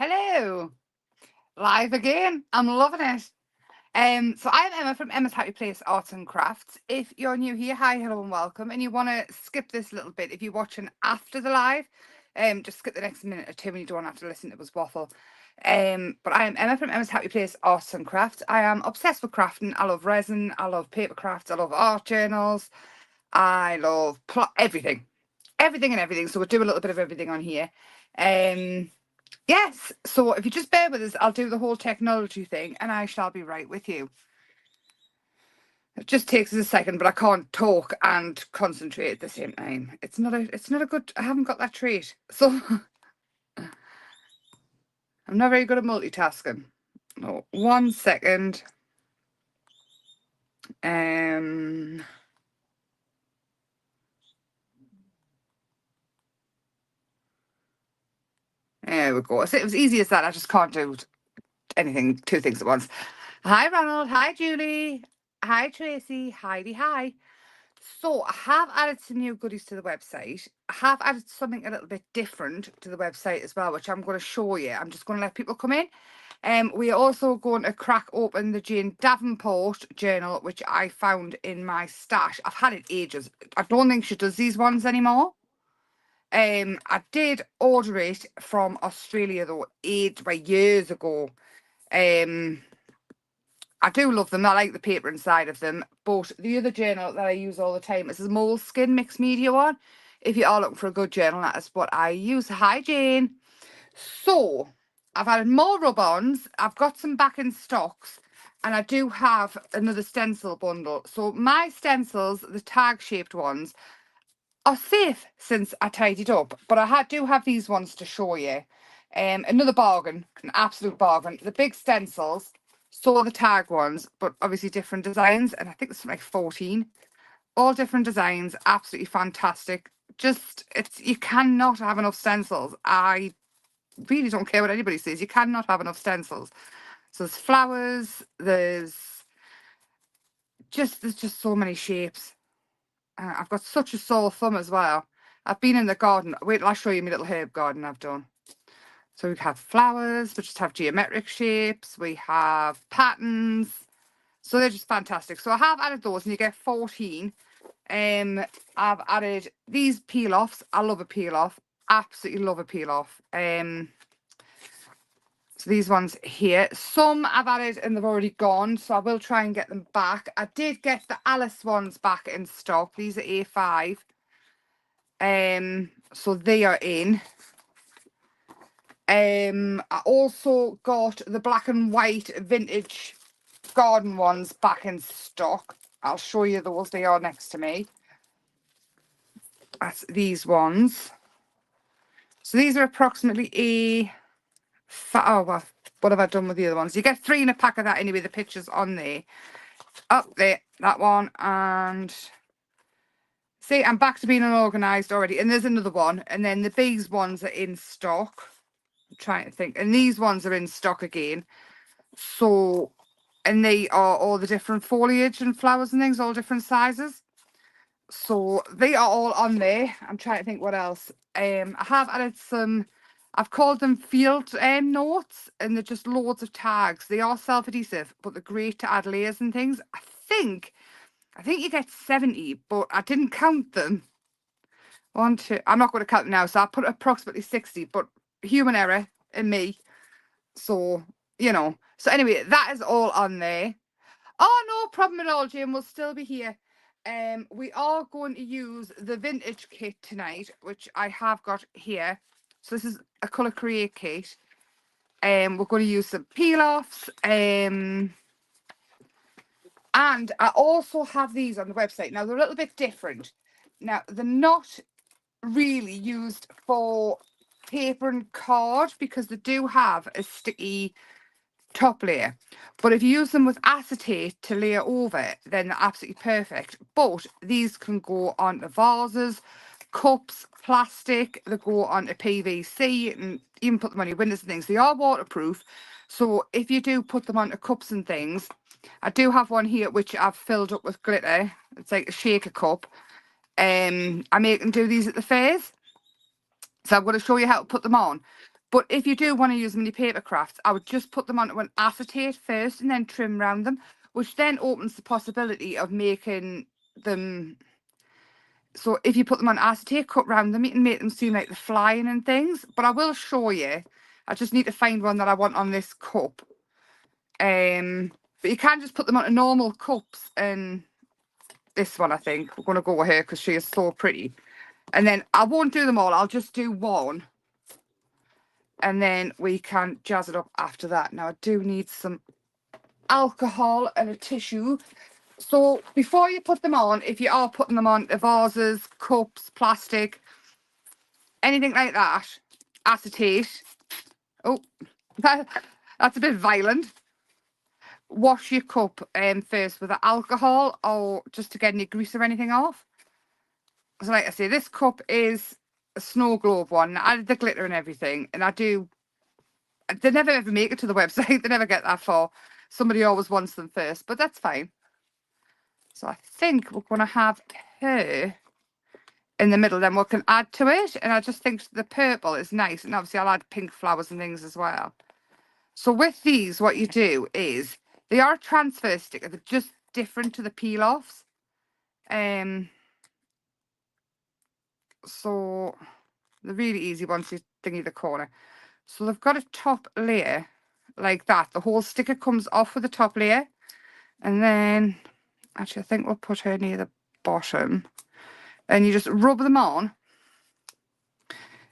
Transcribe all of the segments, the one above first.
Hello, live again. I'm loving it. So I'm Emma from Emma's Happy Place Arts and Crafts. If you're new here, hi, hello, and welcome. And you want to skip this little bit, if you're watching after the live, just skip the next minute or two and you don't have to listen to us waffle. But I am Emma from Emma's Happy Place Arts and Crafts. I am obsessed with crafting. I love resin. I love paper crafts. I love art journals. I love everything, everything and everything. So we'll do a little bit of everything on here. Yes, so if you just bear with us, I'll do the whole technology thing and I shall be right with you. It just takes us a second, but I can't talk and concentrate at the same time. It's not a good, I haven't got that trait. So I'm not very good at multitasking. Oh, 1 second. There we go. So it was easy as that. I just can't do anything, two things at once. Hi, Ronald. Hi, Julie. Hi, Tracy. Heidi. Hi. So I have added some new goodies to the website. I have added something a little bit different to the website as well, which I'm going to show you. I'm just going to let people come in. We are also going to crack open the Jane Davenport journal, which I found in my stash. I've had it ages. I don't think she does these ones anymore. I did order it from Australia though, years ago. I do love them. I like the paper inside of them. But the other journal that I use all the time is a Moleskin mixed media one. If you are looking for a good journal, that is what I use. Hi, Jane. So I've added more rub-ons. I've got some back in stocks. And I do have another stencil bundle. So my stencils, the tag-shaped ones, are safe since I tidied up. But I do have these ones to show you. Another bargain, an absolute bargain. The big stencils, so the tag ones, but obviously different designs. And I think it's like 14. All different designs, absolutely fantastic. Just, you cannot have enough stencils. I really don't care what anybody says. You cannot have enough stencils. So there's flowers, there's just so many shapes. I've got such a sore thumb as well. I've been in the garden. Wait till I show you my little herb garden I've done. So we have flowers, we just have geometric shapes, we have patterns. So they're just fantastic. So I have added those and you get 14. I've added these peel-offs. I love a peel-off. Absolutely love a peel-off. So these ones here. Some I've added and they've already gone. So I will try and get them back. I did get the Alice ones back in stock. These are A5. So they are in. I also got the black and white vintage garden ones back in stock. I'll show you those. They are next to me. That's these ones. So these are approximately well, what have I done with the other ones? You get 3 in a pack of that anyway. The picture's on there. Up there, that one. And see, I'm back to being unorganised already. And there's another one. And then the bees ones are in stock. I'm trying to think. And these ones are in stock again. So, and they are all the different foliage and flowers and things, all different sizes. So they are all on there. I'm trying to think what else. I have added some, I've called them field notes, and they're just loads of tags. They are self-adhesive, but they're great to add layers and things. I think you get 70, but I didn't count them. I'm not going to count them now, so I put approximately 60, but human error in me. So, So anyway, that is all on there. Oh, no problem at all, Jim. We'll still be here. We are going to use the vintage kit tonight, which I have got here. So this is a colour create kit. We're going to use some peel-offs. And I also have these on the website. Now, they're a little bit different. Now, they're not really used for paper and card because they do have a sticky top layer, but if you use them with acetate to layer over, then they're absolutely perfect. But these can go onto vases, cups, plastic. They go onto PVC, and even put them on your windows and things. They are waterproof, so if you do put them onto cups and things, I do have one here which I've filled up with glitter. It's like a shaker cup. I make them do these at the fairs, so I'm going to show you how to put them on. But if you do want to use them in your paper crafts, I would just put them onto an acetate first and then trim around them, which then opens the possibility of making them. So if you put them on acetate, cut round them, you can make them seem like they're flying and things. But I will show you. I just need to find one that I want on this cup. But you can just put them onto normal cups, and this one, I think, we're going to go with her because she is so pretty. And then I won't do them all. I'll just do one. And then we can jazz it up after that. Now, I do need some alcohol and a tissue. So before you put them on, if you are putting them on vases, cups, plastic, anything like that, acetate. Oh, that's a bit violent. Wash your cup first with the alcohol, or just to get any grease or anything off. So like I say, this cup is a snow globe one. I added the glitter and everything, and they never ever make it to the website. They never get that far. Somebody always wants them first, but that's fine. So I think we're going to have her in the middle, then we can add to it. And I just think the purple is nice. And obviously I'll add pink flowers and things as well. So with these, what you do is, they are transfer sticker. They're just different to the peel-offs. So the really easy ones, you thingy the corner. So they've got a top layer like that. The whole sticker comes off with the top layer. And then, actually, I think we'll put her near the bottom. And you just rub them on.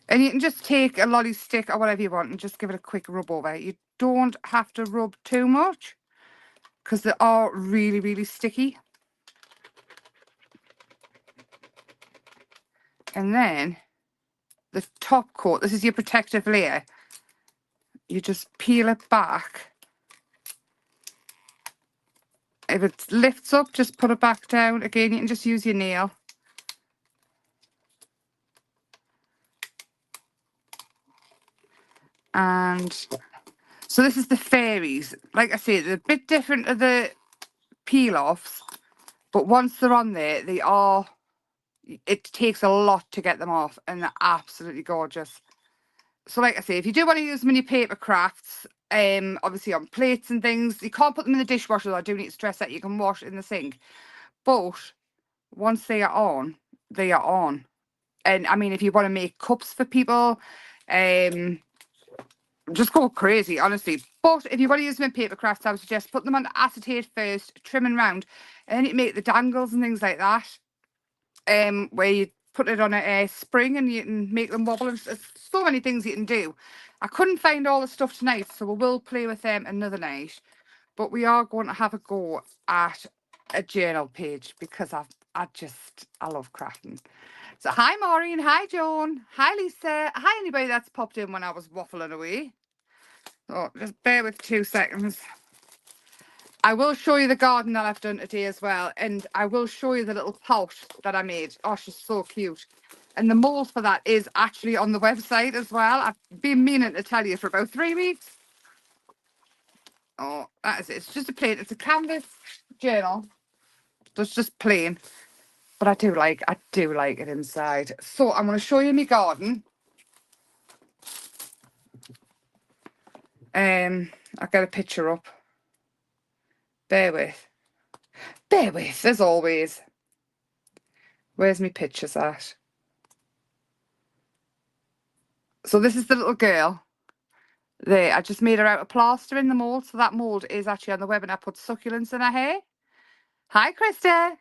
And you can just take a lolly stick or whatever you want and just give it a quick rub over. You don't have to rub too much because they are really, really sticky. And then the top coat, this is your protective layer. You just peel it back. If it lifts up, just put it back down. Again, you can just use your nail. And so this is the fairies. Like I say, they're a bit different to the peel-offs, but once they're on there, it takes a lot to get them off, and they're absolutely gorgeous. So like I say, if you do want to use them in your paper crafts, obviously on plates and things, you can't put them in the dishwasher. I do need to stress that you can wash in the sink. But once they are on, they are on. And I mean, if you want to make cups for people, just go crazy, honestly. But if you want to use them in paper crafts, I would suggest put them on acetate first, trimming round, and then you make the dangles and things like that. Where you put it on a spring and you can make them wobble. There's so many things you can do. I couldn't find all the stuff tonight, so we will play with them another night. But we are going to have a go at a journal page because I love crafting. So hi Maureen, hi Joan, hi Lisa, hi anybody that's popped in when I was waffling away. So just bear with 2 seconds. I will show you the garden that I've done today as well, and I will show you the little pot that I made. Oh, she's so cute. And the mold for that is actually on the website as well. I've been meaning to tell you for about 3 weeks. Oh, that is it. It's just a plain, it's a canvas journal. So it's just plain. But I do like it inside. So I'm going to show you my garden. I'll get a picture up. Bear with, as always. Where's my pictures at? So this is the little girl. There, I just made her out of plaster in the mould. So that mould is actually on the web, and I put succulents in her hair. Hi, Krista.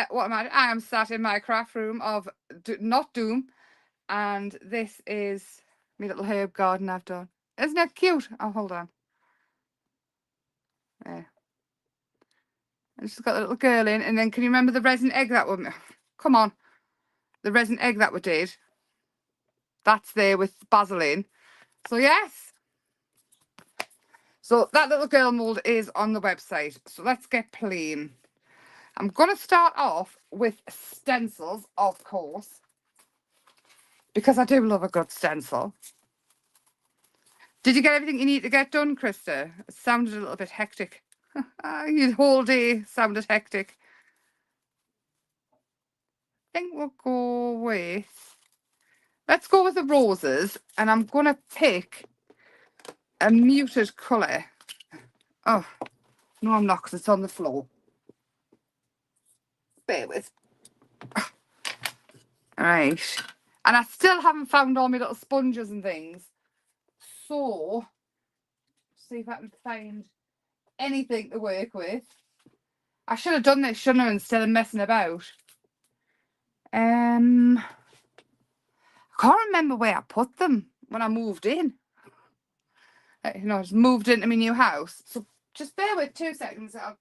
What am I? I am sat in my craft room of not Doom. And this is my little herb garden I've done. Isn't it cute? Oh, hold on. There. And she's got a little girl in. And then can you remember the resin egg that we... Come on. The resin egg that we did. That's there with basil in. So, yes. So, that little girl mould is on the website. So, let's get plain. I'm going to start off with stencils, of course. Because I do love a good stencil. Did you get everything you need to get done, Krista? It sounded a little bit hectic. Your whole day sounded hectic. I think we'll go with... Let's go with the roses, and I'm going to pick a muted colour. Oh, no, I'm not, because it's on the floor. Bear with. All right. And I still haven't found all my little sponges and things. So, see if I can find anything to work with. I should have done this, shouldn't I, instead of messing about. I can't remember where I put them when I moved in. You know, I just moved into my new house. So just bear with 2 seconds. I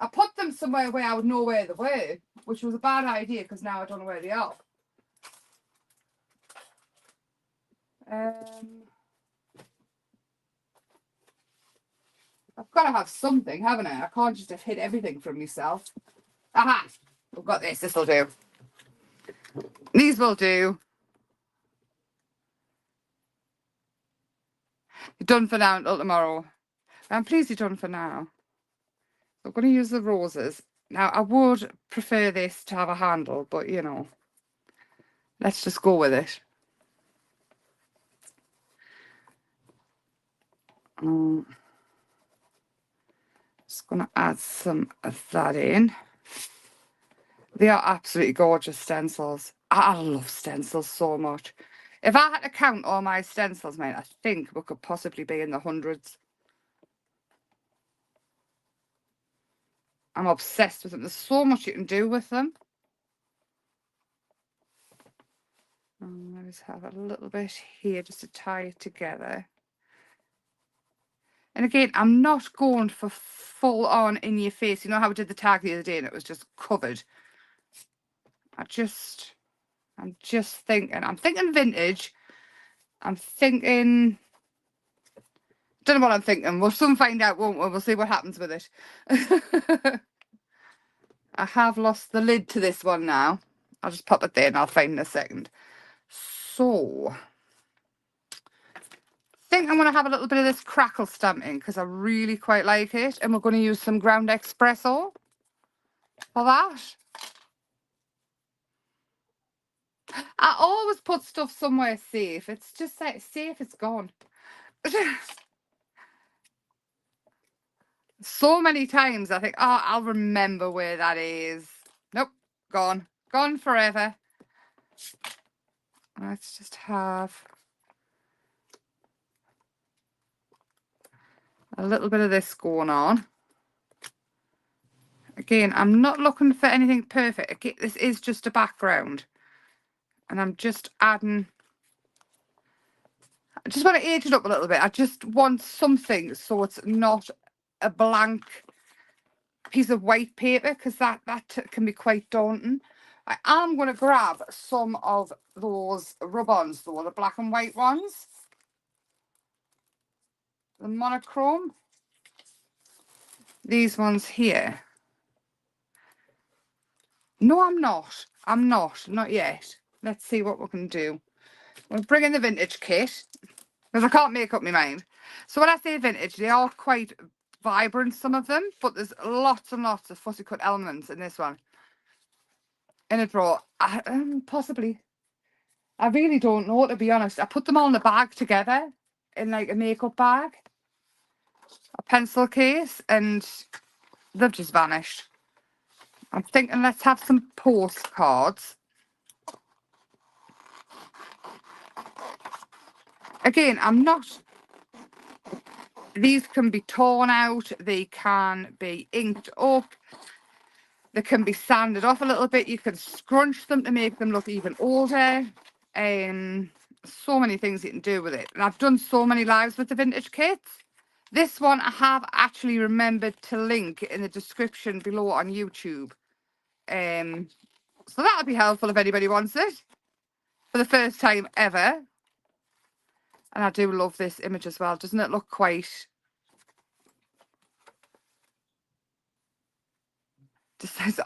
put them somewhere where I would know where they were, which was a bad idea because now I don't know where they are. I've got to have something, haven't I? I can't just have hid everything from myself. Aha! We've got this. This will do. These will do. You're done for now until tomorrow. I'm pleased you're done for now. I'm going to use the roses. Now, I would prefer this to have a handle, but, you know, let's just go with it. Just going to add some of that in. They are absolutely gorgeous stencils. I love stencils so much. If I had to count all my stencils, mate, I think we could possibly be in the hundreds. I'm obsessed with them. There's so much you can do with them. Let's have a little bit here just to tie it together. And again, I'm not going for full on in your face. You know how we did the tag the other day and it was just covered. I'm just thinking vintage. I'm thinking, don't know what I'm thinking. We'll soon find out, won't we? We'll see what happens with it. I have lost the lid to this one now. I'll just pop it there and I'll find in a second. So, I think I'm going to have a little bit of this crackle stamping because I really quite like it. And we're going to use some ground espresso for that. I always put stuff somewhere safe. It's just like safe, it's gone. So many times I think, oh, I'll remember where that is. Nope, gone. Gone forever. Let's just have a little bit of this going on. Again, I'm not looking for anything perfect. Again, this is just a background. And I'm just adding... I just want to age it up a little bit. I just want something so it's not a blank piece of white paper, because that can be quite daunting. I am going to grab some of those rub-ons, though, the black and white ones. The monochrome. These ones here. No, I'm not. I'm not yet. Let's see what we can do. We'll bring in the vintage kit, because I can't make up my mind. So when I say vintage, they are quite vibrant, some of them, but there's lots and lots of fussy cut elements in this one. In a drawer. Possibly. I really don't know, to be honest. I put them all in a bag together, in like a makeup bag, a pencil case, and they've just vanished. I'm thinking let's have some postcards. Again, I'm not... These can be torn out. They can be inked up. They can be sanded off a little bit. You can scrunch them to make them look even older. So many things you can do with it. And I've done so many lives with the vintage kits. This one I have actually remembered to link in the description below on YouTube. So that'll be helpful if anybody wants it. For the first time ever. And I do love this image as well. Doesn't it look quite...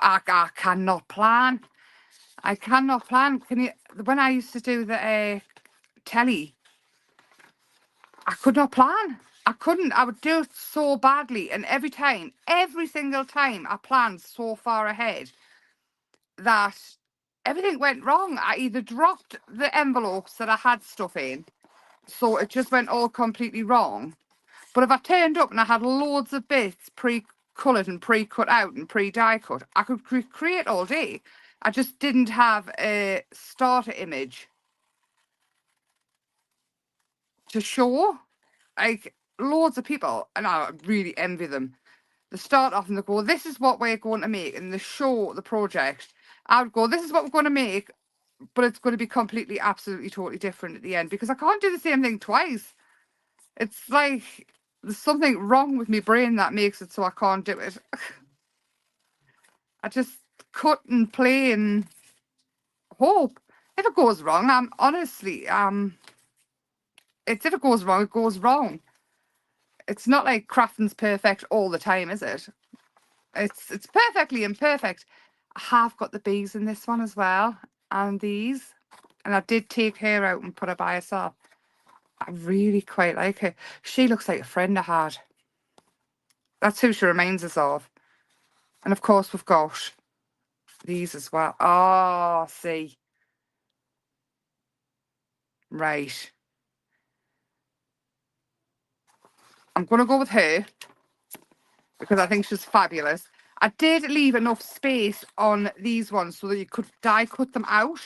I cannot plan. I cannot plan. Can you? When I used to do the telly, I could not plan. I couldn't. I would do it so badly. And every single time, I planned so far ahead that everything went wrong. I either dropped the envelopes that I had stuff in, so it just went all completely wrong. But if I turned up and I had loads of bits pre-coloured and pre-cut out and pre-die cut, I could create all day. I just didn't have a starter image to show. Like, loads of people, and I really envy them. They start off and they go, this is what we're going to make, and they show the project. I would go, this is what we're going to make, but it's going to be completely, absolutely, totally different at the end, because I can't do the same thing twice. It's like there's something wrong with my brain that makes it so I can't do it. I just cut and play and hope. If it goes wrong, I'm honestly, it's if it goes wrong, it goes wrong. It's not like crafting's perfect all the time, is it? It's perfectly imperfect. I have got the bees in this one as well, and these. And I did take her out and put her by herself. I really quite like her. She looks like a friend I had. That's who she reminds us of. And of course we've got these as well. Oh, see. Right. I'm going to go with her because I think she's fabulous. I did leave enough space on these ones so that you could die cut them out.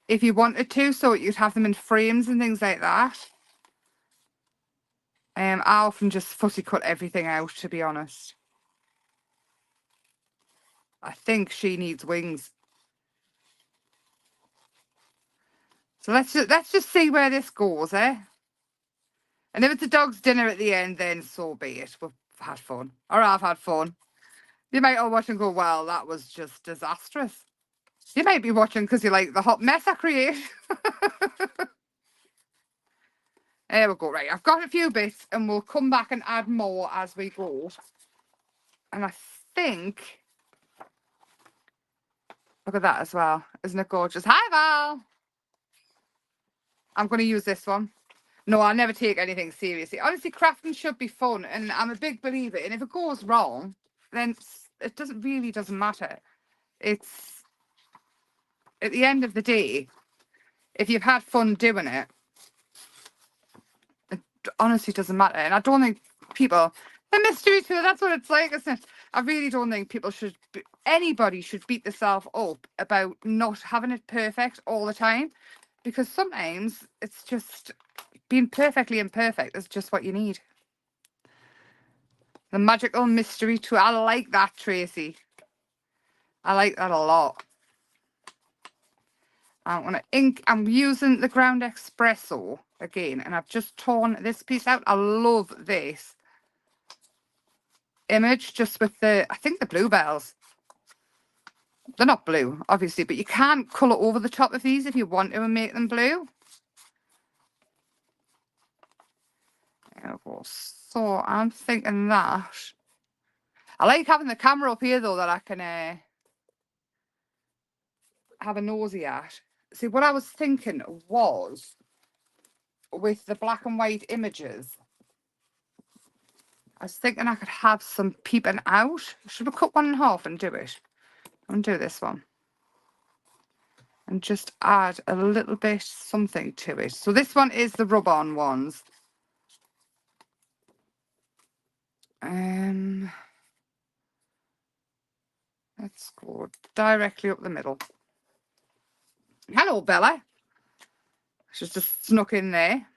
If you wanted to, so you'd have them in frames and things like that. I often just fussy cut everything out, to be honest. I think she needs wings. So let's just see where this goes, eh? And if it's a dog's dinner at the end, then so be it. We've had fun. Or I've had fun. You might all watch and go, well, that was just disastrous. You might be watching because you like the hot mess I create. There we go. Right, I've got a few bits and we'll come back and add more as we go. And I think... Look at that as well. Isn't it gorgeous? Hi, Val. I'm going to use this one. No, I never take anything seriously. Honestly, crafting should be fun. And I'm a big believer. And if it goes wrong, then it doesn't matter. It's, at the end of the day, if you've had fun doing it, it honestly doesn't matter. And I don't think people, the mystery to it, that's what it's like, isn't it? I really don't think people should, anybody should beat themselves up about not having it perfect all the time. Because sometimes it's just being perfectly imperfect is just what you need. The magical mystery tool. I like that, Tracy. I like that a lot. I want to ink. I'm using the ground espresso again, and I've just torn this piece out. I love this image just with the, I think the bluebells. They're not blue, obviously, but you can colour over the top of these if you want to and make them blue. There we go. So I'm thinking that. I like having the camera up here, though, that I can have a nosy at. See, what I was thinking was, with the black and white images, I was thinking I could have some peeping out. Should we cut one in half and do it? And do this one. And just add a little bit something to it. So this one is the rub-on ones. Let's go directly up the middle. Hello, Bella. She's just snuck in there.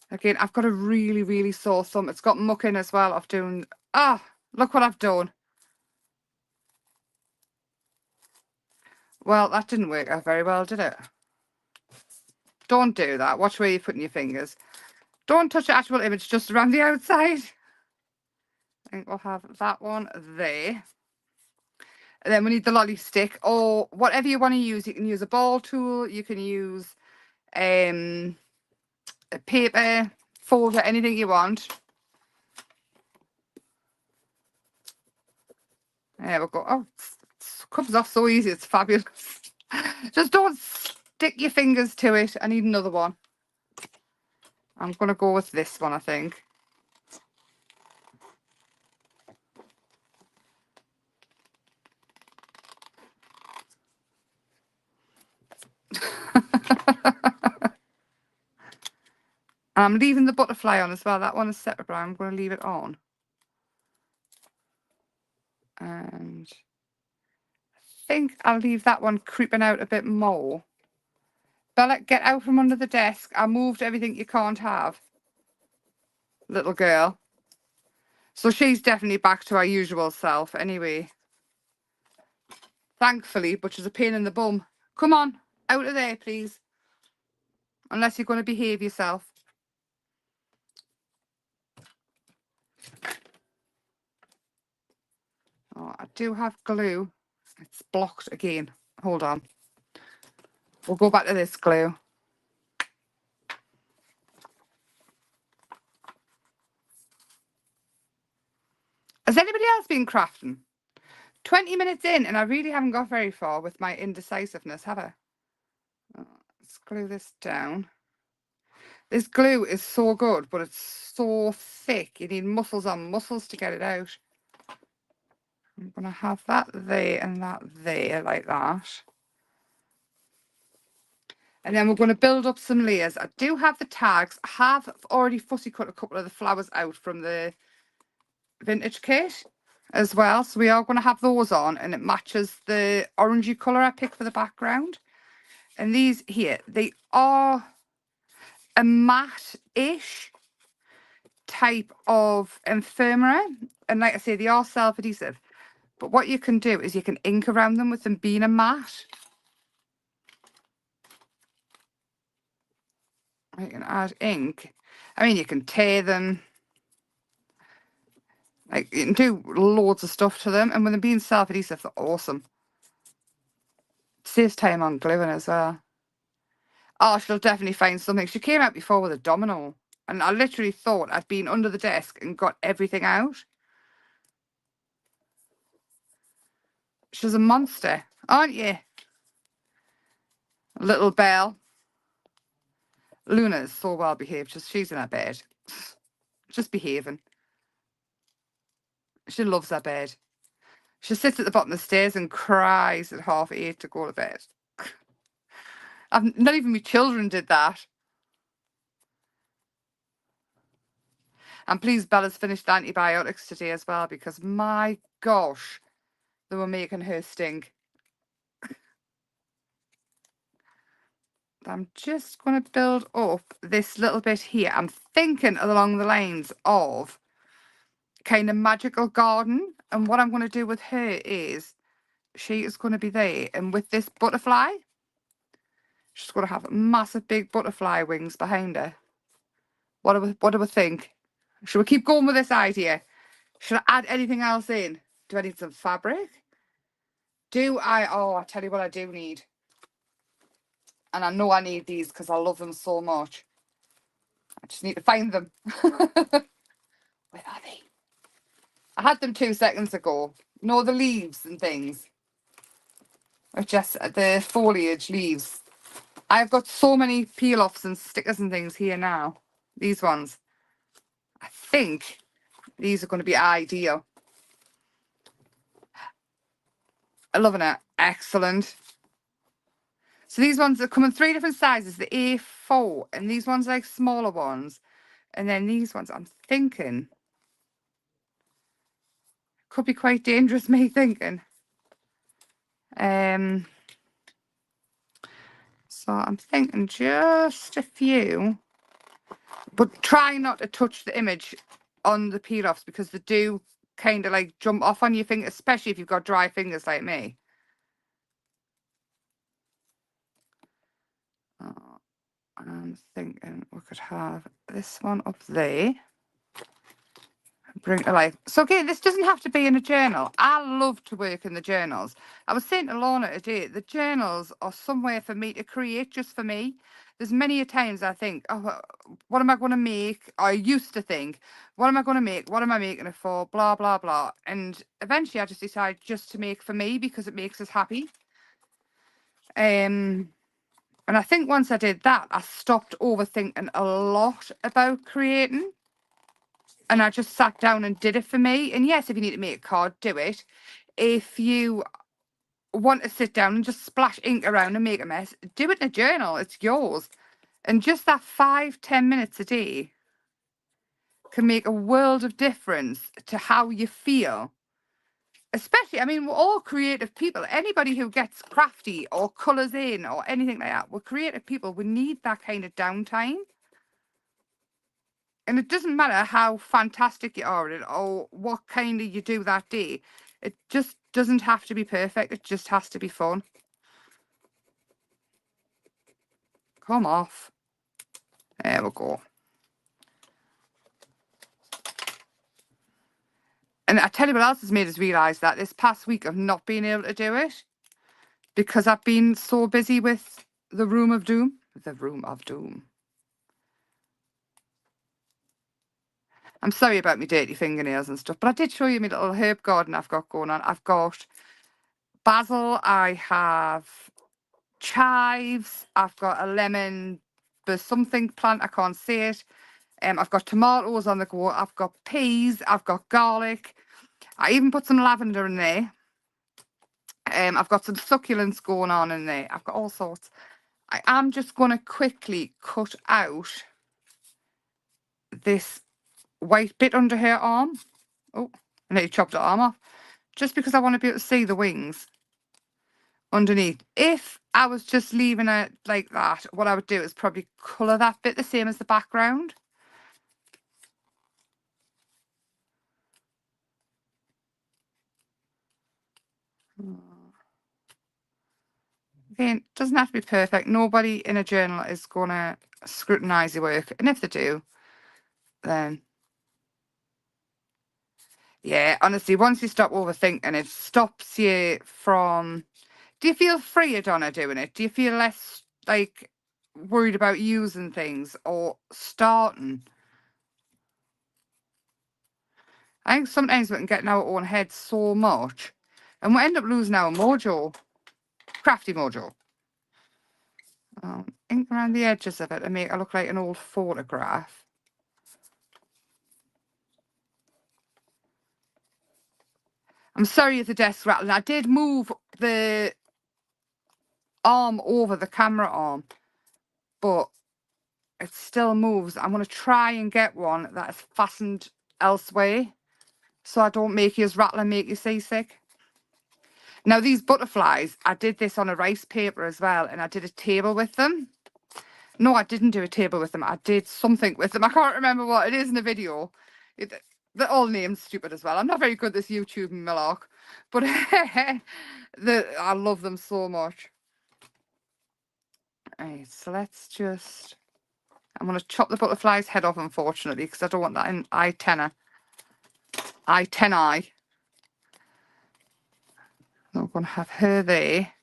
Again, I've got a really, really sore thumb. It's got muck in as well of doing... Ah, look what I've done. Well, that didn't work out very well, did it? Don't do that. Watch where you're putting your fingers. Don't touch the actual image, just around the outside. I think we'll have that one there. And then we need the lolly stick, or whatever you want to use. You can use a ball tool. You can use a paper folder, anything you want. There we go. Oh, it comes off so easy. It's fabulous. Just don't stick your fingers to it. I need another one. I'm going to go with this one, I think. And I'm leaving the butterfly on as well. That one is separate, but I'm going to leave it on. And I think I'll leave that one creeping out a bit more. Bella, get out from under the desk. I moved everything you can't have. Little girl. So she's definitely back to her usual self anyway. Thankfully, but she's a pain in the bum. Come on, out of there, please. Unless you're going to behave yourself. Oh, I do have glue. It's blocked again. Hold on. We'll go back to this glue. Has anybody else been crafting? 20 minutes in, and I really haven't got very far with my indecisiveness, have I? Oh, let's glue this down. This glue is so good, but it's so thick. You need muscles on muscles to get it out. I'm going to have that there and that there, like that. And then we're going to build up some layers. I do have the tags. I have already fussy cut a couple of the flowers out from the vintage kit as well. So we are going to have those on, and it matches the orangey colour I picked for the background. And these here, they are a matte-ish type of ephemera. And like I say, they are self-adhesive. But what you can do is you can ink around them with them being a matte. You can add ink. I mean, you can tear them. Like, you can do loads of stuff to them. And with them being self-adhesive, they're awesome. It saves time on gluing as well. Oh, she'll definitely find something. She came out before with a domino. And I literally thought I'd been under the desk and got everything out. She's a monster, aren't you? Little Belle. Luna's so well behaved. She's in her bed. Just behaving. She loves her bed. She sits at the bottom of the stairs and cries at 8:30 to go to bed. Not even my children did that. And please, Bella's finished antibiotics today as well, because my gosh, they were making her stink. I'm just going to build up this little bit here. I'm thinking along the lines of kind of magical garden. And what I'm going to do with her is she is going to be there. And with this butterfly, she's going to have massive big butterfly wings behind her. What do we think? Should we keep going with this idea? Should I add anything else in? Do I need some fabric? Do I? Oh, I tell you what I do need. And I know I need these because I love them so much. I just need to find them. Where are they? I had them 2 seconds ago. No, the leaves and things. Or just the foliage leaves. I've got so many peel-offs and stickers and things here now. These ones. I think these are going to be ideal. I'm loving it. Excellent. So these ones are come in 3 different sizes, the A4, and these ones are like smaller ones. And then these ones, I'm thinking, could be quite dangerous, me thinking. So I'm thinking just a few, but try not to touch the image on the peel-offs because they do kind of like jump off on your finger, especially if you've got dry fingers like me. Oh, I'm thinking we could have this one up there. Bring to life. So again, this doesn't have to be in a journal. I love to work in the journals. I was saying to Lorna today, the journals are somewhere for me to create just for me. There's many a times I think, oh, what am I going to make? I used to think, what am I going to make? What am I making it for? Blah, blah, blah. And eventually I just decided just to make for me because it makes us happy. And I think once I did that, I stopped overthinking a lot about creating. And I just sat down and did it for me. And yes, if you need to make a card, do it. If you want to sit down and just splash ink around and make a mess, do it in a journal. It's yours. And just that 5-10 minutes a day can make a world of difference to how you feel. Especially, I mean, we're all creative people. Anybody who gets crafty or colours in or anything like that, we're creative people. We need that kind of downtime. And it doesn't matter how fantastic you are at it or what kind of you do that day. It just doesn't have to be perfect. It just has to be fun. Come off. There we go. And I tell you what else has made us realise that this past week of not being able to do it because I've been so busy with the Room of Doom. The Room of Doom. I'm sorry about my dirty fingernails and stuff, but I did show you my little herb garden I've got going on. I've got basil, I have chives, I've got a lemon, there's something plant, I can't see it. I've got tomatoes on the go, I've got peas, I've got garlic. I even put some lavender in there. I've got some succulents going on in there. I've got all sorts. I am just going to quickly cut out this white bit under her arm. Oh, I nearly chopped her arm off. Just because I want to be able to see the wings underneath. If I was just leaving it like that, what I would do is probably colour that bit the same as the background. Again, doesn't have to be perfect. Nobody in a journal is going to scrutinise your work. And if they do, then yeah, honestly, once you stop overthinking, it stops you from... Do you feel freer, Donna, doing it? Do you feel less, like, worried about using things or starting? I think sometimes we can get in our own heads so much and we end up losing our mojo, crafty mojo. Ink around the edges of it and make it look like an old photograph. I'm sorry if the desk's rattling. I did move the arm over the camera arm, but it still moves. I'm going to try and get one that is fastened elsewhere so I don't make you rattle and make you seasick. Now, these butterflies, I did this on a rice paper as well, and I did a table with them. No, I didn't do a table with them. I did something with them. I can't remember what it is in the video. They're all named stupid as well. I'm not very good at this YouTube millark, but I love them so much. Right, so let's just... I'm going to chop the butterfly's head off, unfortunately, because I don't want that in I-10. I-10I. I'm going to have her there.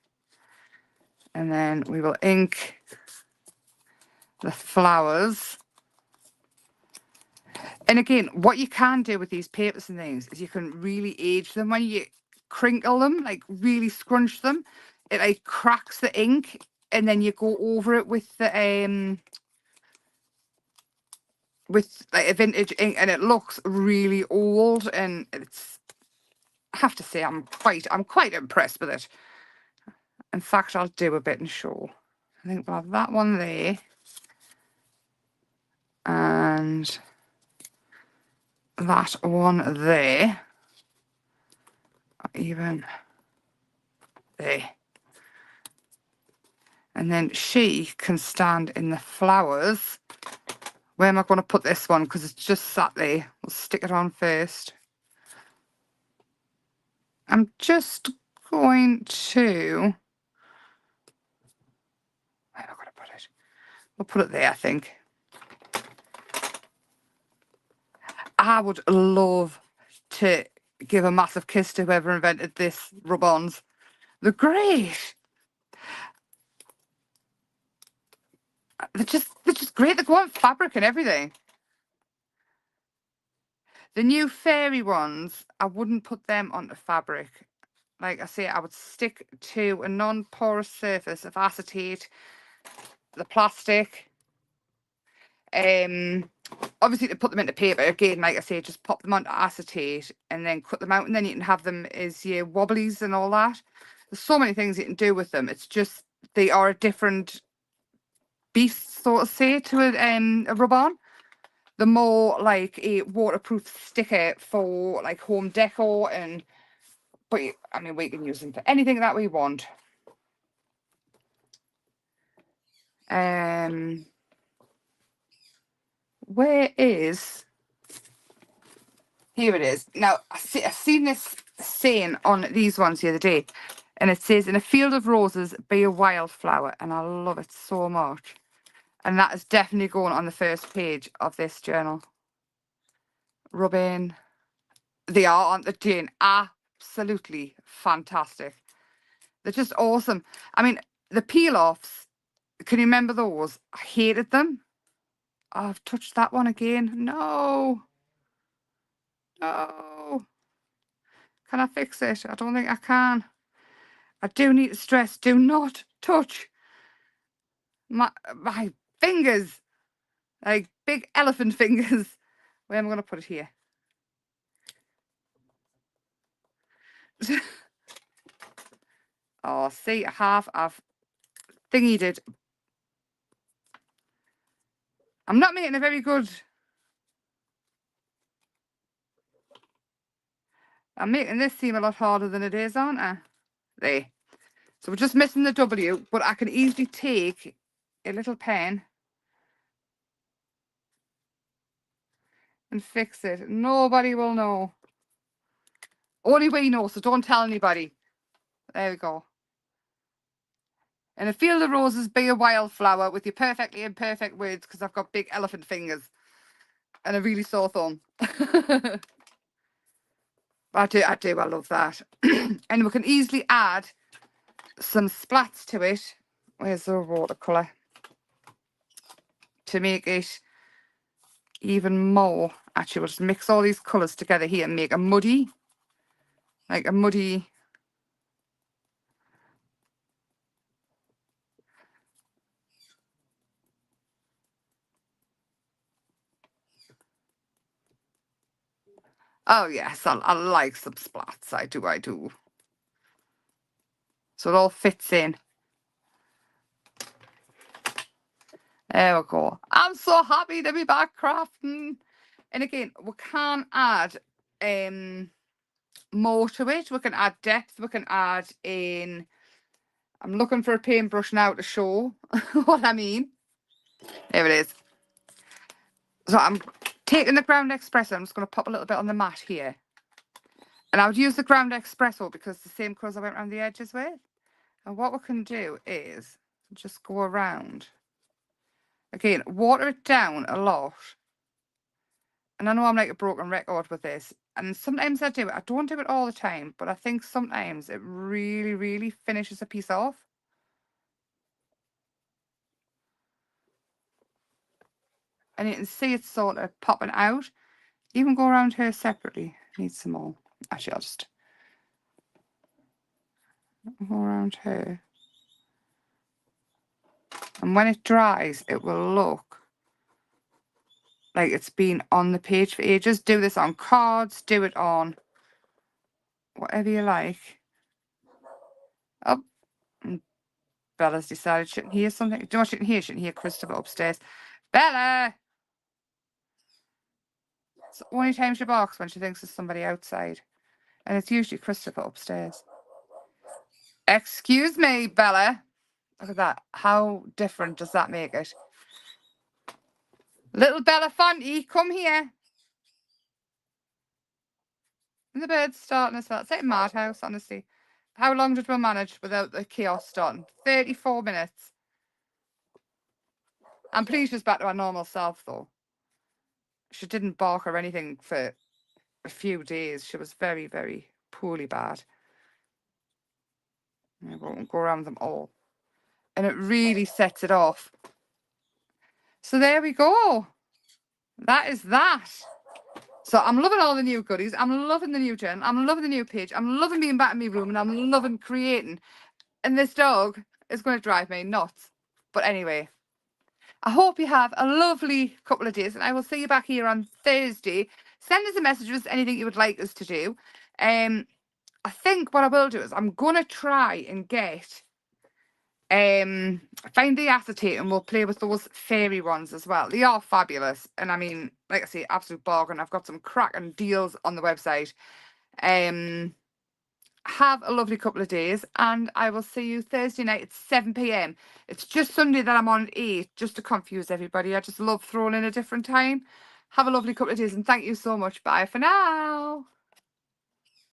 And then we will ink the flowers. And again, what you can do with these papers and things is you can really age them. When you crinkle them, like really scrunch them, it like cracks the ink, and then you go over it with the with like a vintage ink, and it looks really old. And it's, I have to say, I'm quite impressed with it. In fact, I'll do a bit and show. I think we'll have that one there, and that one there, even there. And then she can stand in the flowers. Where am I going to put this one? Because it's just sat there. We'll stick it on first. I'm just going to... Where am I going to put it? We'll put it there, I think. I would love to give a massive kiss to whoever invented this rub-ons. They're great. They're just great. They go on fabric and everything. The new fairy ones, I wouldn't put them onto fabric. Like I say, I would stick to a non-porous surface of acetate, the plastic. Obviously to put them into paper, again, like I say, just pop them onto acetate and then cut them out, and then you can have them as your wobblies and all that. There's so many things you can do with them. It's just they are a different beast, sort of say, to a rub-on. The more like a waterproof sticker for like home decor, but I mean, we can use them for anything that we want. Where is... Here it is. Now, I've seen this saying on these ones the other day, and it says, "In a field of roses, be a wildflower," and I love it so much. And that is definitely going on the first page of this journal. Rubbing. They are, aren't they, Jane? Absolutely fantastic. They're just awesome. I mean, the peel-offs, can you remember those? I hated them. Oh, I've touched that one again. No. No. Can I fix it? I don't think I can. I do need to stress, do not touch my fingers. Like big elephant fingers. Where am I going to put it here? Oh, see, I've thingied it. I'm not making a very good... I'm making this seem a lot harder than it is, aren't I? There. So we're just missing the W, but I can easily take a little pen and fix it. Nobody will know. Only we know, so don't tell anybody. There we go. In a field of roses, be a wildflower with your perfectly imperfect words, because I've got big elephant fingers and a really sore thumb. I love that. And we can easily add some splats to it. Where's the watercolour? To make it even more. Actually, we'll just mix all these colours together here and make a muddy. Like a muddy... Oh, yes, I like some splats. I do. So it all fits in. There we go. I'm so happy to be back crafting. And again, we can add more to it. We can add depth. We can add in... I'm looking for a paintbrush now to show what I mean. There it is. So I'm taking the ground espresso. I'm just going to pop a little bit on the mat here. And I would use the ground espresso because the same colours I went around the edges with. And what we can do is just go around. Again, water it down a lot. And I know I'm like a broken record with this. And sometimes I do it. I don't do it all the time. But I think sometimes it really, really finishes a piece off. And you can see it's sort of popping out. Even go around her separately. Need some more. Actually, I'll just go around her. And when it dries, it will look like it's been on the page for ages. Do this on cards. Do it on whatever you like. Oh, and Bella's decided she shouldn't hear something. Do you know what she shouldn't hear? She shouldn't hear Christopher upstairs. Bella! It's the only time she barks when she thinks there's somebody outside. And it's usually Christopher upstairs. Excuse me, Bella. Look at that. How different does that make it? Little Belafonte, come here. And the bird's starting to start. It's like a madhouse, honestly. How long did we manage without the chaos starting? 34 minutes. I'm pleased she's back to her normal self, though. She didn't bark or anything for a few days. She was very, very poorly bad. I won't go around them all. And it really sets it off. So there we go. That is that. So I'm loving all the new goodies. I'm loving the new journal. I'm loving the new page. I'm loving being back in my room and I'm loving creating. And this dog is going to drive me nuts. But anyway, I hope you have a lovely couple of days and I will see you back here on Thursday. Send us a message with anything you would like us to do. I think what I will do is I'm gonna try and get find the acetate, and we'll play with those fairy ones as well. They are fabulous, and I mean, like I say, absolute bargain. I've got some cracking deals on the website. Have a lovely couple of days, and I will see you Thursday night at 7 p.m. It's just Sunday that I'm on at 8, just to confuse everybody. I just love throwing in a different time. Have a lovely couple of days, and thank you so much. Bye for now.